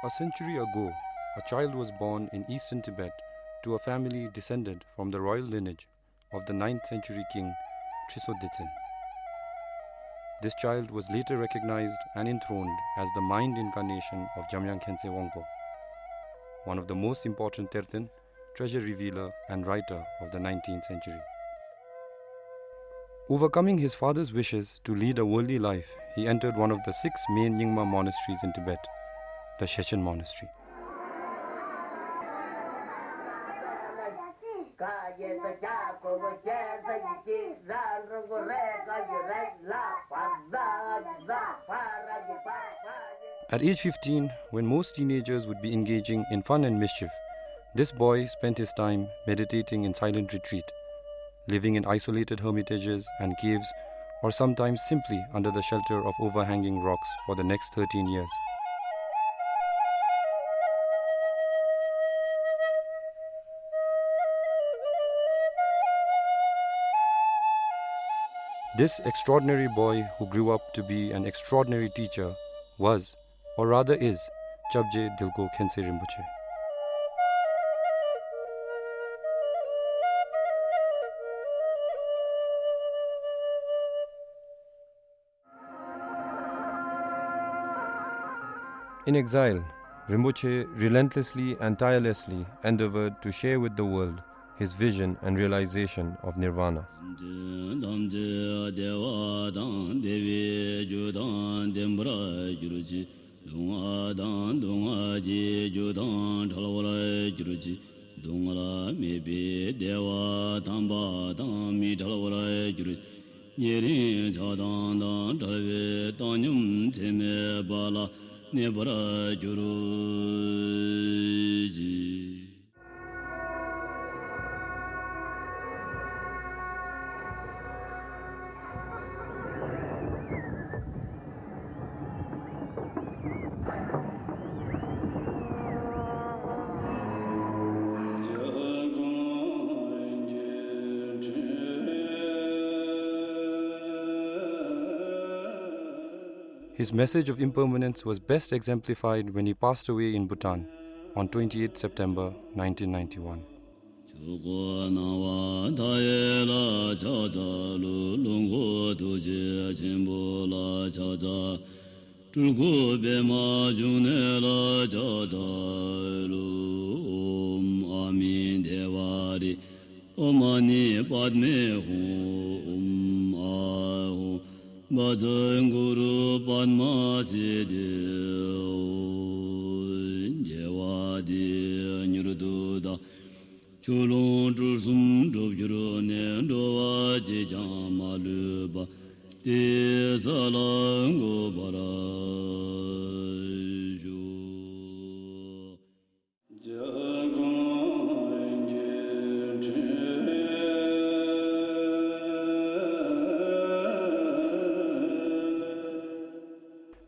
A century ago, a child was born in eastern Tibet to a family descended from the royal lineage of the 9th century king Trisoditsen. This child was later recognized and enthroned as the mind incarnation of Jamyang Khyentse Wangpo, one of the most important Terten, treasure revealer and writer of the 19th century. Overcoming his father's wishes to lead a worldly life, he entered one of the 6 main Nyingma monasteries in Tibet, the Shechen Monastery. At age 15, when most teenagers would be engaging in fun and mischief, this boy spent his time meditating in silent retreat, living in isolated hermitages and caves, or sometimes simply under the shelter of overhanging rocks for the next 13 years. This extraordinary boy who grew up to be an extraordinary teacher was, or rather is, Chabje Dilgo Khyentse Rinpoche. In exile, Rinpoche relentlessly and tirelessly endeavored to share with the world his vision and realization of nirvana. His message of impermanence was best exemplified when he passed away in Bhutan on 28 September 1991. Bhajan Guru Padma Siddhi Jevadi Nirududa Chulung Trusum Drupjuru Nendoa Jijamaluba Tisalango Baraju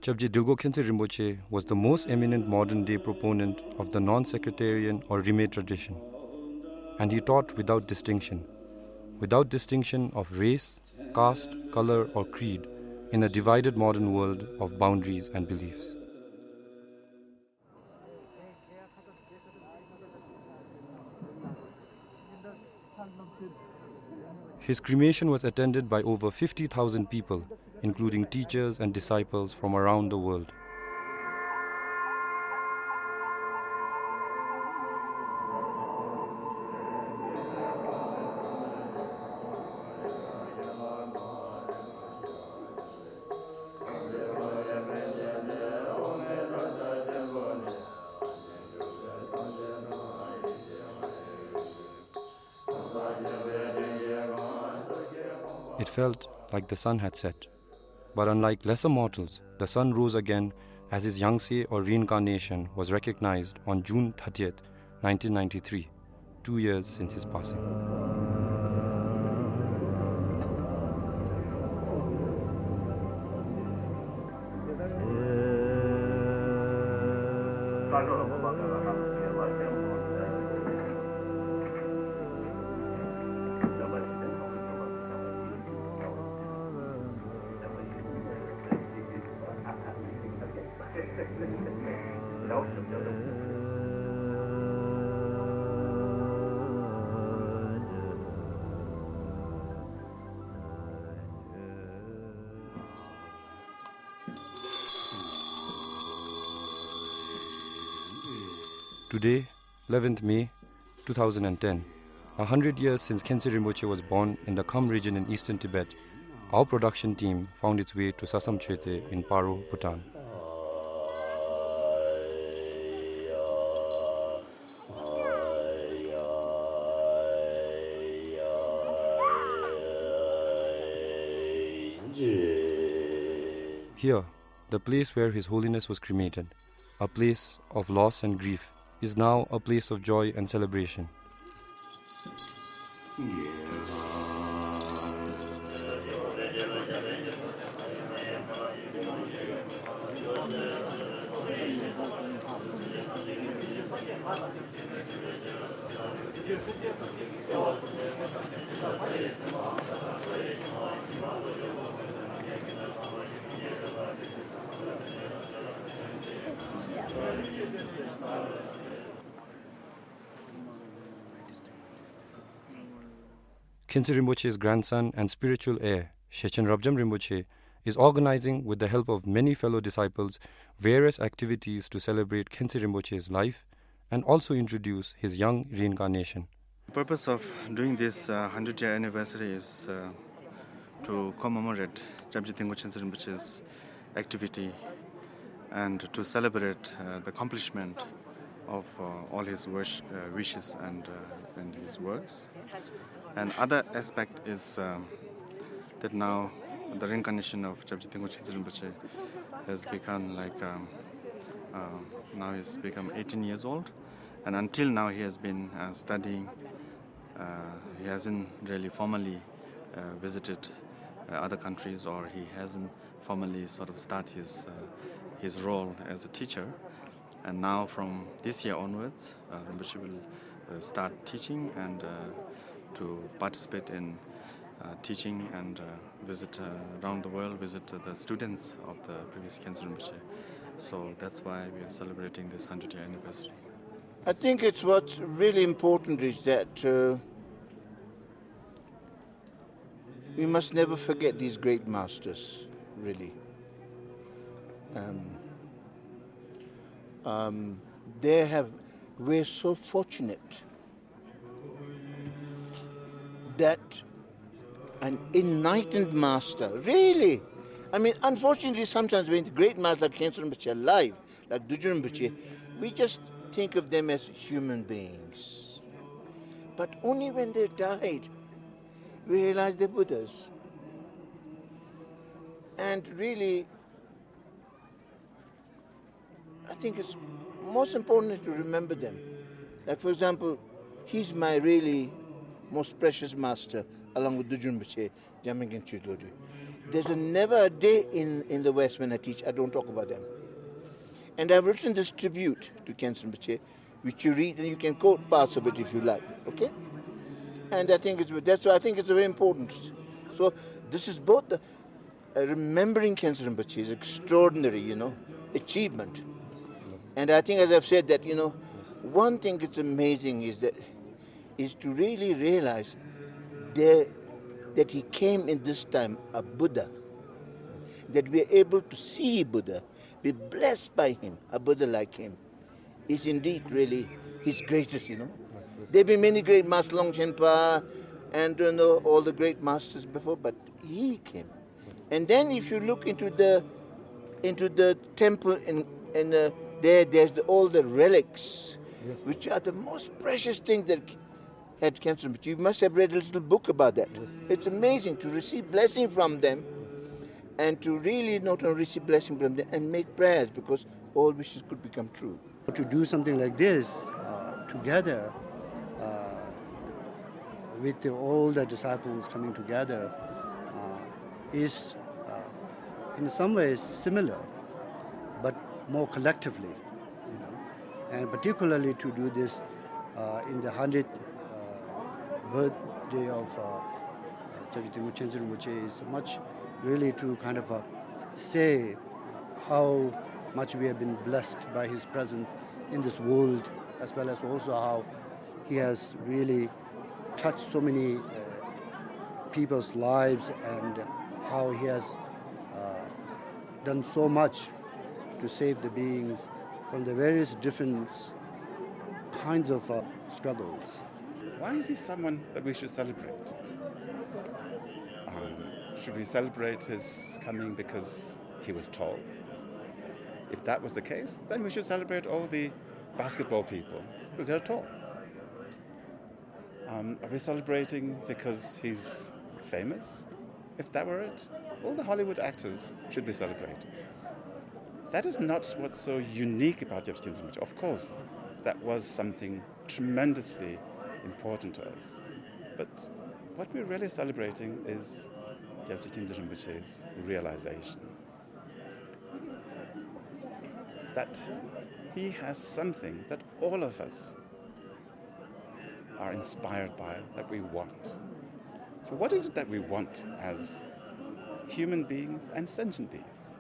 Chabje Dilgo Khyentse Rinpoche was the most eminent modern-day proponent of the non-sectarian or Rimé tradition, and he taught without distinction of race, caste, color or creed in a divided modern world of boundaries and beliefs. His cremation was attended by over 50,000 people, including teachers and disciples from around the world. It felt like the sun had set. But unlike lesser mortals, the sun rose again as his Yangtze or reincarnation was recognized on June 30th, 1993, 2 years since his passing. Today, 11th May 2010, 100 years since Khyentse Rinpoche was born in the Kham region in eastern Tibet, our production team found its way to Sasam Chete in Paro, Bhutan. Here, the place where His Holiness was cremated, a place of loss and grief, is now a place of joy and celebration. Khyentse Rinpoche's grandson and spiritual heir, Shechen Rabjam Rinpoche, is organizing with the help of many fellow disciples various activities to celebrate Khyentse Rinpoche's life and also introduce his young reincarnation. The purpose of doing this 100-year anniversary is to commemorate Jabji Tengo Khyentse Rinpoche's activity and to celebrate the accomplishment of all his wishes and his works. And other aspect is that now the reincarnation of Jabji Tengo Khyentse Rinpoche has become now he's become 18 years old, and until now he has been studying. He hasn't really formally visited other countries, or he hasn't formally sort of started his role as a teacher. And now from this year onwards, Rinpoche will start teaching and to participate in teaching and visit around the world, visit the students of the previous Khyentse Rinpoche. So that's why we are celebrating this 100-year anniversary. I think it's what's really important is that we must never forget these great masters, really. We're so fortunate that an enlightened master, really. I mean, unfortunately, sometimes when great masters like Khyentse Rinpoche are alive, like Dudjun Rinpoche, we just think of them as human beings. But only when they died, we realize they're Buddhas. And really, I think it's most important to remember them. Like, for example, he's my really most precious master, along with Dudjun Rinpoche, Jamyang Chudlodi. There's never a day in the West when I teach, I don't talk about them. And I've written this tribute to Khyentse Rinpoche, which you read and you can quote parts of it if you like, okay? And I think that's why I think it's very important. So this is both the remembering Khyentse Rinpoche is extraordinary, achievement. And I think, as I've said, that one thing that's amazing is to really realize that he came in this time a Buddha, that we are able to see Buddha, be blessed by him, a Buddha like him, is indeed really his greatest, There have been many great masters, Long Chenpa, and all the great masters before, but he came. And then if you look into the temple, there's all the relics, which are the most precious things that had Khyentse Rinpoche. You must have read a little book about that. It's amazing to receive blessing from them, and to really not only receive blessing from them and make prayers, because all wishes could become true. To do something like this together with all the disciples coming together is in some ways similar, but more collectively, and particularly to do this in the 100th birthday of Jabji Tengo Khyentse Rinpoche is much really to kind of say how much we have been blessed by his presence in this world, as well as also how he has really touched so many people's lives, and how he has done so much to save the beings from the various different kinds of struggles. Why is he someone that we should celebrate? Should we celebrate his coming because he was tall? If that was the case, then we should celebrate all the basketball people because they're tall. Are we celebrating because he's famous? If that were it, all the Hollywood actors should be celebrated. That is not what's so unique about Jangchub Shing. Of course, that was something tremendously important to us. But what we're really celebrating is Jangchub Shing's realization that he has something that all of us are inspired by, that we want. So what is it that we want as human beings and sentient beings?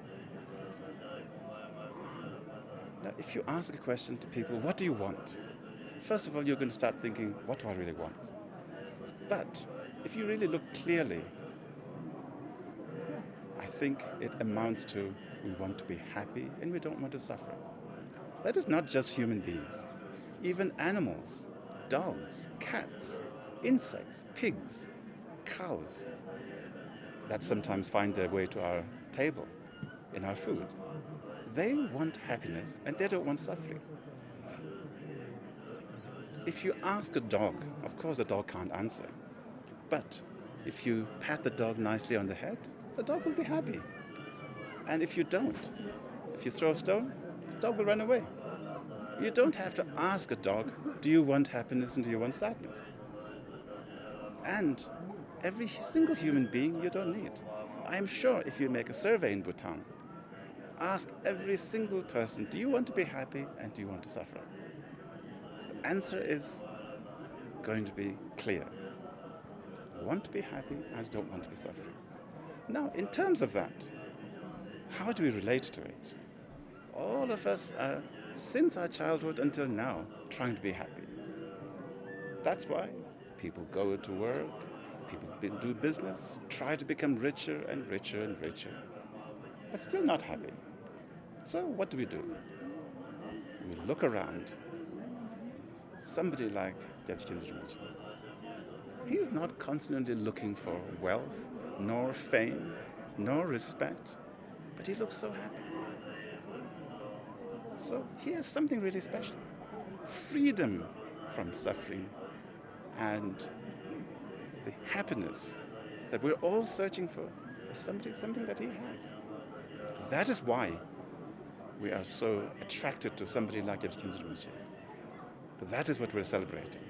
Now, if you ask a question to people, what do you want? First of all, you're going to start thinking, what do I really want? But if you really look clearly, I think it amounts to we want to be happy and we don't want to suffer. That is not just human beings. Even animals, dogs, cats, insects, pigs, cows that sometimes find their way to our table in our food. They want happiness and they don't want suffering. If you ask a dog, of course the dog can't answer. But if you pat the dog nicely on the head, the dog will be happy. And if you don't, if you throw a stone, the dog will run away. You don't have to ask a dog, do you want happiness and do you want sadness? And every single human being you don't need. I'm sure if you make a survey in Bhutan, ask every single person, do you want to be happy and do you want to suffer? The answer is going to be clear. I want to be happy and I don't want to be suffering. Now, in terms of that, how do we relate to it? All of us are, since our childhood until now, trying to be happy. That's why people go to work, people do business, try to become richer and richer and richer, but still not happy. So what do? We look around. Somebody like Jangchub Shing, he's not constantly looking for wealth, nor fame, nor respect, but he looks so happy. So he has something really special. Freedom from suffering and the happiness that we're all searching for is something that he has. That is why we are so attracted to somebody like Jangchub Shing. That is what we're celebrating.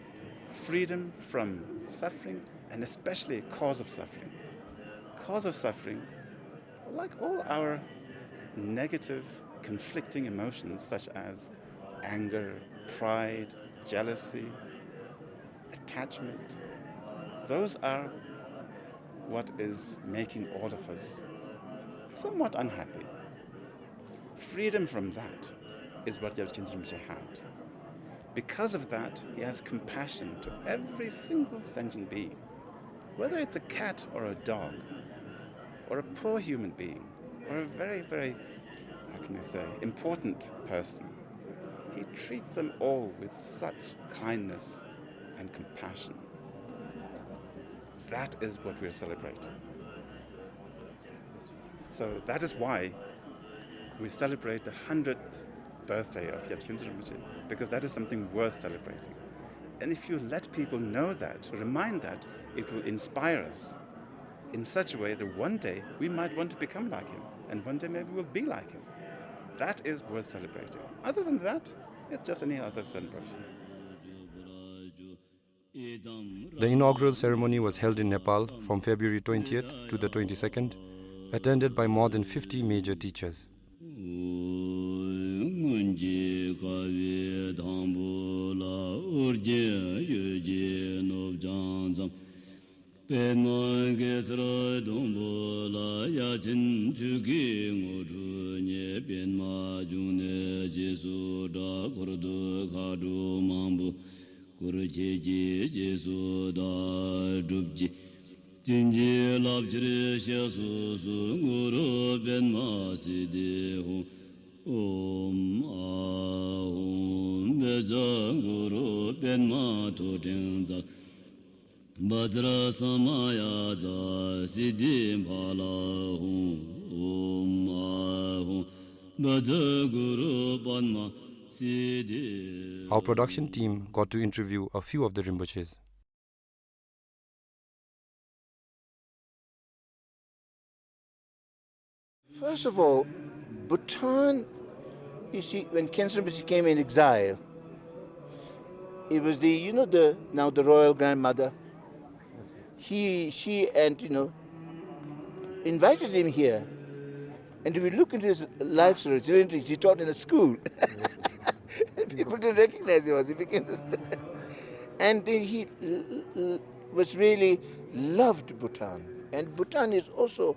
Freedom from suffering, and especially cause of suffering. Cause of suffering, like all our negative, conflicting emotions such as anger, pride, jealousy, attachment, those are what is making all of us somewhat unhappy. Freedom from that is what Jangchub Shing had. Because of that, he has compassion to every single sentient being, whether it's a cat or a dog, or a poor human being, or a very, very, important person. He treats them all with such kindness and compassion. That is what we're celebrating. So that is why we celebrate the 100th birthday of Jangchub Shing, because that is something worth celebrating. And if you let people know that, remind that, it will inspire us in such a way that one day we might want to become like him, and one day maybe we'll be like him. That is worth celebrating. Other than that, it's just any other celebration. The inaugural ceremony was held in Nepal from February 20th to the 22nd, attended by more than 50 major teachers. Penwa Gesra Dombola Yachin Chuki Ngotu Nye Penma June Jesu Da Kurdu Kadu Mambu Kurucheji Jesu Da Dubji Jinji Labjiri Shesu Su Guru Penma Sidi Hu Om Ahum Beja Guru Penma Tutinza Bhadra Samaya Da Siddhi Bhala Om Ahum Bhaja Guru Padma Siddhi. Our production team got to interview a few of the Rinpoches. First of all, Bhutan, you see, when Khyen Rinpoche came in exile, it was now the royal grandmother. She invited him here. And if you look into his life story, he taught in a school. People didn't recognize him as he became this. And he was really loved Bhutan. And Bhutan is also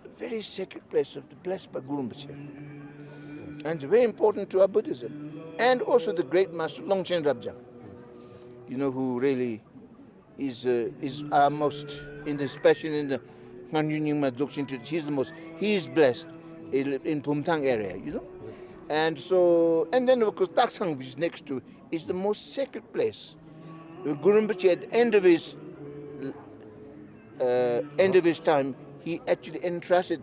a very sacred place blessed by Guru Rinpoche. And it's very important to our Buddhism. And also the great master Longchen Rabjang, who really is our most, especially in the Nganyunyingma Dzogchen tradition, he is blessed in Pumthang area, And then of course Taksang, which is next to, is the most sacred place. Guru Rinpoche at the end of his time, he actually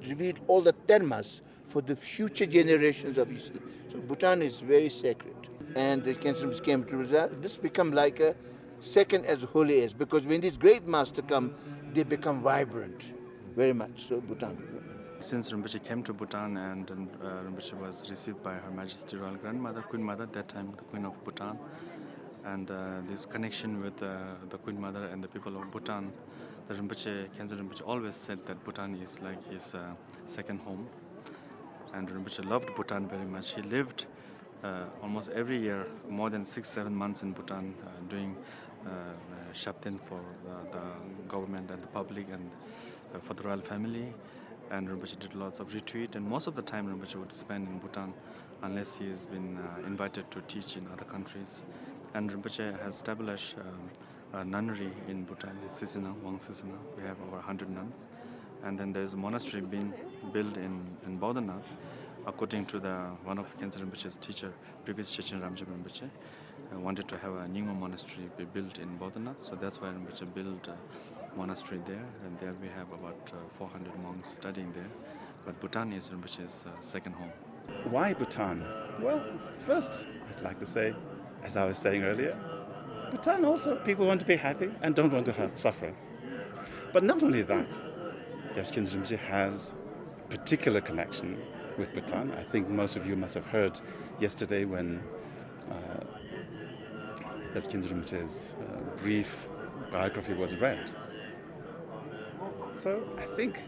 revealed all the dharmas for the future generations of his. So Bhutan is very sacred. And the Khyen Rinpoche came to that. This become like a second as holy as, because when these great masters come, they become vibrant, very much. So Bhutan. Since Rinpoche came to Bhutan and Rinpoche was received by Her Majesty Royal Grandmother, Queen Mother, at that time the Queen of Bhutan, and this connection with the Queen Mother and the people of Bhutan, the Rinpoche, Khyen Rinpoche always said that Bhutan is like his second home. And Rinpoche loved Bhutan very much. He lived almost every year, more than 6-7 months in Bhutan, doing Shabtin for the government and the public and for the royal family. And Rinpoche did lots of retreat, and most of the time Rinpoche would spend in Bhutan unless he has been invited to teach in other countries. And Rinpoche has established a nunnery in Bhutan, Sisina, Wang Sisina. We have over 100 nuns. And then there's a monastery being built in Bodhanath, according to one of Khyen Rinpoche's teacher, previous Chechen Ramjab Rinpoche, wanted to have a Nyingma monastery be built in Bodhanath. So that's why Rinpoche built a monastery there, and there we have about 400 monks studying there. But Bhutan is Rinpoche's second home. Why Bhutan? Well, first, I'd like to say, as I was saying earlier, Bhutan also, people want to be happy and don't want to have suffering. But not only that, Khyen Rinpoche has a particular connection with Bhutan. I think most of you must have heard yesterday when Khyen Rinpoche's brief biography was read. So I think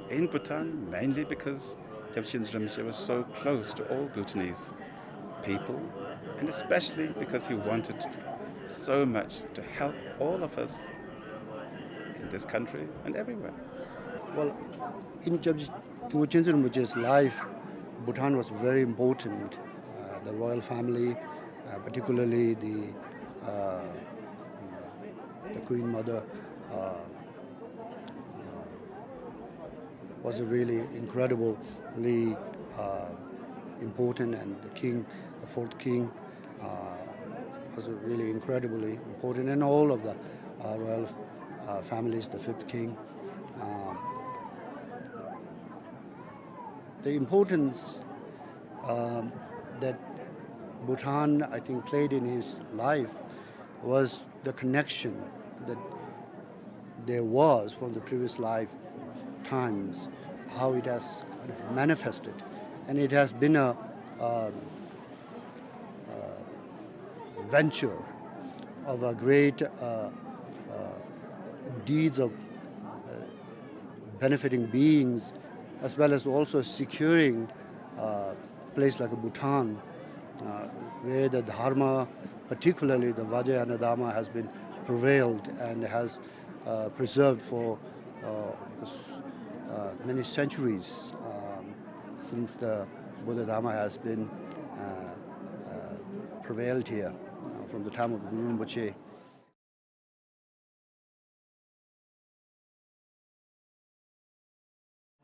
in Bhutan, mainly because Khyen Rinpoche was so close to all Bhutanese people, and especially because he wanted so much to help all of us in this country and everywhere. Well, in Khyen Rinpoche's life, Bhutan was very important. The royal family, particularly the Queen Mother, was really incredibly important, and the king, the fourth king, was really incredibly important, and all of the royal families, the fifth king. The importance that Bhutan, I think, played in his life was the connection that there was from the previous lifetimes, how it has kind of manifested. And it has been a venture of a great deeds of benefiting beings, as well as also securing a place like Bhutan, where the Dharma, particularly the Vajrayana Dharma, has been prevailed and has preserved for many centuries since the Buddha Dharma has been prevailed here from the time of Guru Rinpoche.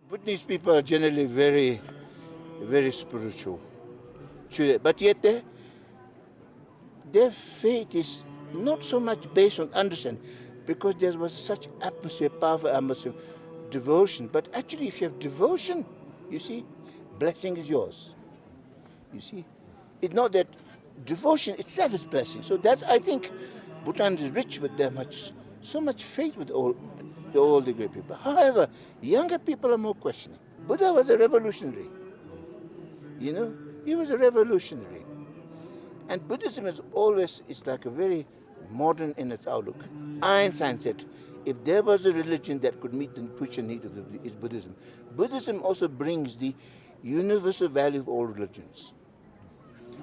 Bhutanese people are generally very, very spiritual. But yet their faith is not so much based on understanding, because there was such atmosphere, powerful atmosphere, devotion. But actually, if you have devotion, you see, blessing is yours. You see, it's not that devotion itself is blessing. So that's, I think, Bhutan is rich with their so much faith with all the great people. However, younger people are more questioning. Buddha was a revolutionary. You know, he was a revolutionary. And Buddhism is always, it's like a very modern in its outlook. Einstein said, if there was a religion that could meet the future need of it's Buddhism. Buddhism also brings the universal value of all religions.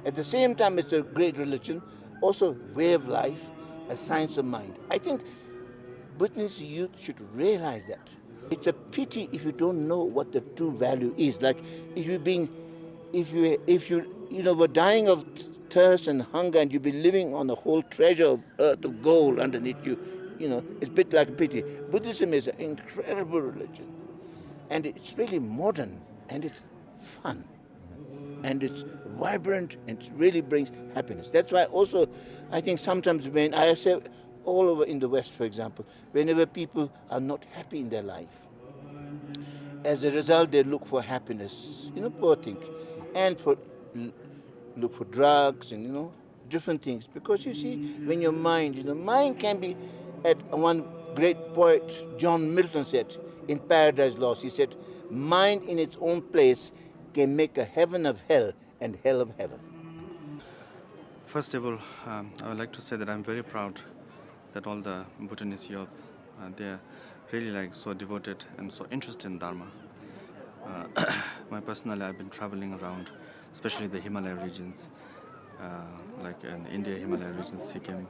At the same time, it's a great religion, also way of life, a science of mind. I think Bhutanese youth should realize that. It's a pity if you don't know what the true value is. Like if you were dying of thirst and hunger, and you've been living on a whole treasure of earth of gold underneath you, it's a bit like a pity. Buddhism is an incredible religion, and it's really modern, and it's fun, and it's vibrant, and it really brings happiness. That's why also I think sometimes when I say all over in the West, for example, whenever people are not happy in their life, as a result they look for happiness, poor thing, and look for drugs and different things, because you see, when your mind can be, at one great poet John Milton said in Paradise Lost, he said, mind in its own place can make a heaven of hell and hell of heaven. First of all, I would like to say that I'm very proud that all the Bhutanese youth, they're really so devoted and so interested in Dharma. Personally, I've been traveling around, especially the Himalaya regions, like in India Himalaya regions, Sikkim,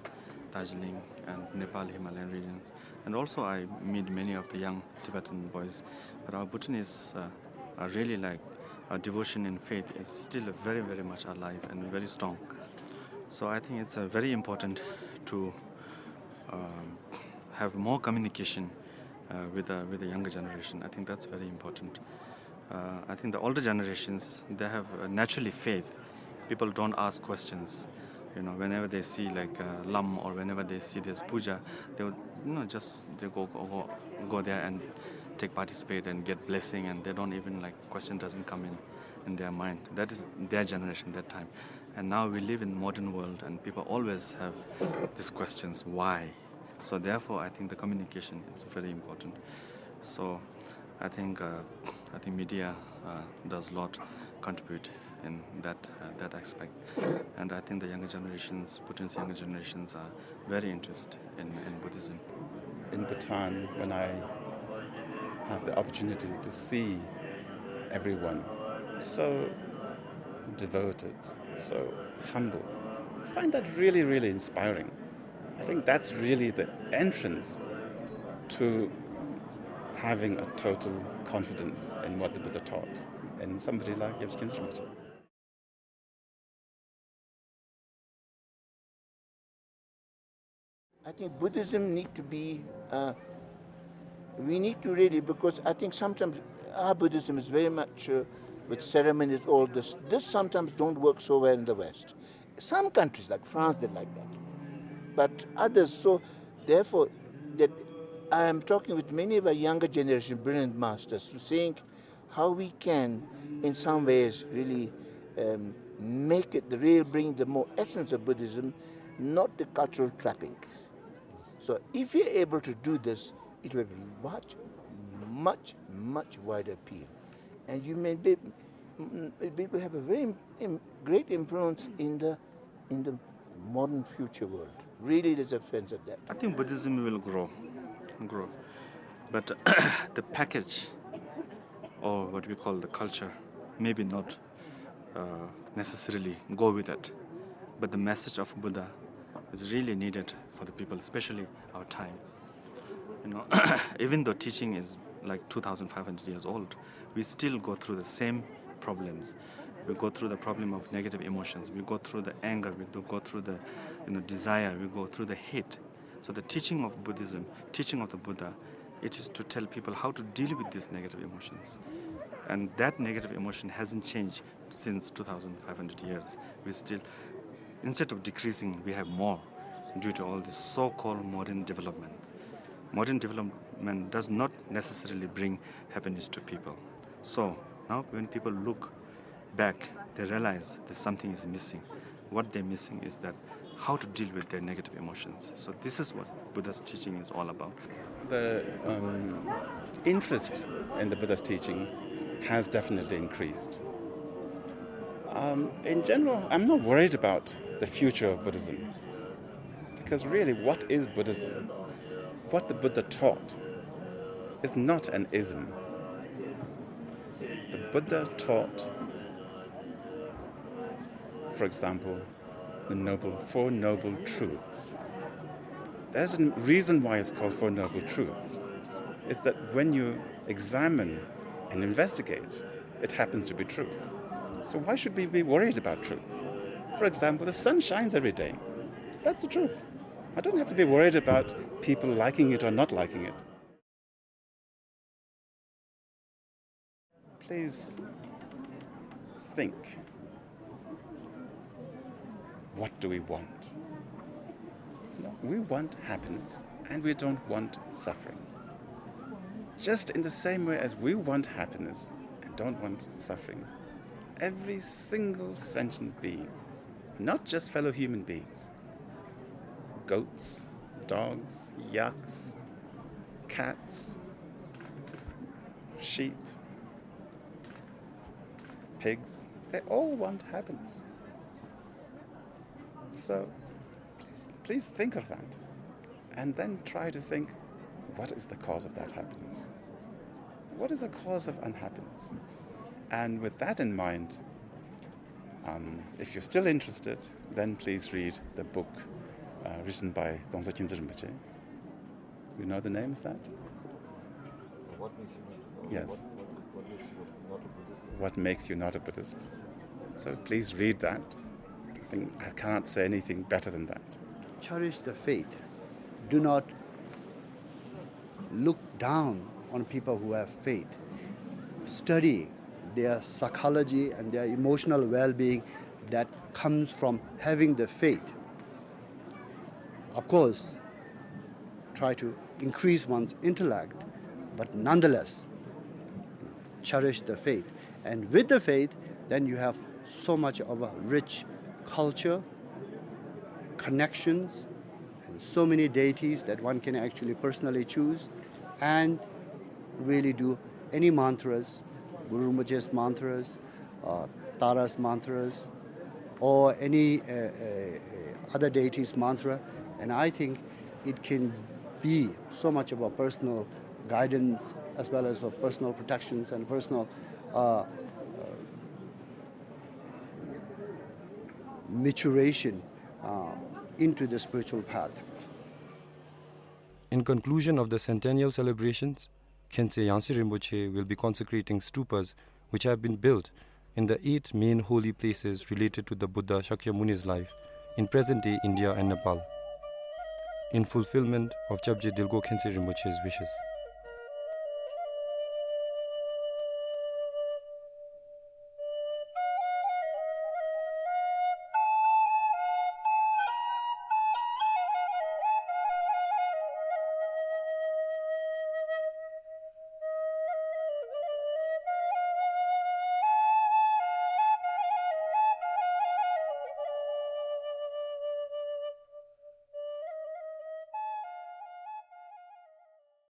Darjeeling, and Nepal Himalayan regions. And also I meet many of the young Tibetan boys. But our Bhutanese are really our devotion and faith is still very, very much alive and very strong. So I think it's very important to have more communication with the younger generation. I think that's very important. I think the older generations, they have naturally faith. People don't ask questions. Whenever they see lam, or whenever they see this puja, they would they go there and participate and get blessing, and they don't even question doesn't come in their mind. That is their generation that time. And now we live in modern world, and people always have these questions, why? So therefore, I think the communication is very important. So I think media does a lot contribute in that aspect. And I think the younger generations, Bhutan's younger generations, are very interested in Buddhism. In Bhutan, when I have the opportunity to see everyone so devoted, so humble, I find that really, really inspiring. I think that's really the entrance to having a total confidence in what the Buddha taught, in somebody like Jangchub Shing. I think Buddhism need to be, we need to really, because I think sometimes our Buddhism is very much with ceremonies, all this. This sometimes don't work so well in the West. Some countries like France, they like that. But others, so therefore, that I am talking with many of our younger generation, brilliant masters, to saying how we can, in some ways, really make it the real, bring the more essence of Buddhism, not the cultural trappings. So if you're able to do this, it will be much, much wider appeal. And you may be, people have a very great influence in the modern future world. Really, there's a sense of that. I think Buddhism will grow. But the package, or what we call the culture, maybe not necessarily go with it. But the message of Buddha is really needed for the people, especially our time. You know, even though teaching is like 2,500 years old, we still go through the same problems. We go through the problem of negative emotions. We go through the anger. We go through the desire. We go through the hate. So the teaching of Buddhism, teaching of the Buddha, it is to tell people how to deal with these negative emotions. And that negative emotion hasn't changed since 2,500 years. We still, instead of decreasing, we have more due to all this so-called modern development. Modern development does not necessarily bring happiness to people. So now when people look back, they realize that something is missing. What they're missing is that how to deal with their negative emotions. So this is what Buddha's teaching is all about. The interest in the Buddha's teaching has definitely increased. In general, I'm not worried about the future of Buddhism, because really, what is Buddhism? What the Buddha taught is not an ism. The Buddha taught, for example, the Four Noble Truths. There's a reason why it's called Four Noble Truths. It's that when you examine and investigate, it happens to be true. So why should we be worried about truth? For example, the sun shines every day. That's the truth. I don't have to be worried about people liking it or not liking it. Please think. What do we want? No, we want happiness, and we don't want suffering. Just in the same way as we want happiness and don't want suffering, every single sentient being, not just fellow human beings, goats, dogs, yaks, cats, sheep, pigs, they all want happiness. So please think of that, and then try to think, what is the cause of that happiness? What is the cause of unhappiness? And with that in mind, if you're still interested, then please read the book written by Dongsa Khyentse Rinpoche. You know the name of that? What makes you not? Yes. What makes you not a Buddhist? What makes you not a Buddhist? So please read that. I cannot say anything better than that. Cherish the faith. Do not look down on people who have faith. Study their psychology and their emotional well-being that comes from having the faith. Of course, try to increase one's intellect, but nonetheless, cherish the faith. And with the faith, then you have so much of a rich culture, connections, and so many deities that one can actually personally choose and really do any mantras, Guru Rinpoche's mantras, Tara's mantras, or any other deity's mantra. And I think it can be so much of a personal guidance as well as of personal protections and personal maturation into the spiritual path. In conclusion of the Centennial celebrations, Khyentse Yansi Rinpoche will be consecrating stupas which have been built in the 8 main holy places related to the Buddha Shakyamuni's life in present-day India and Nepal, in fulfillment of Chapje Dilgo Khyentse Rinpoche's wishes.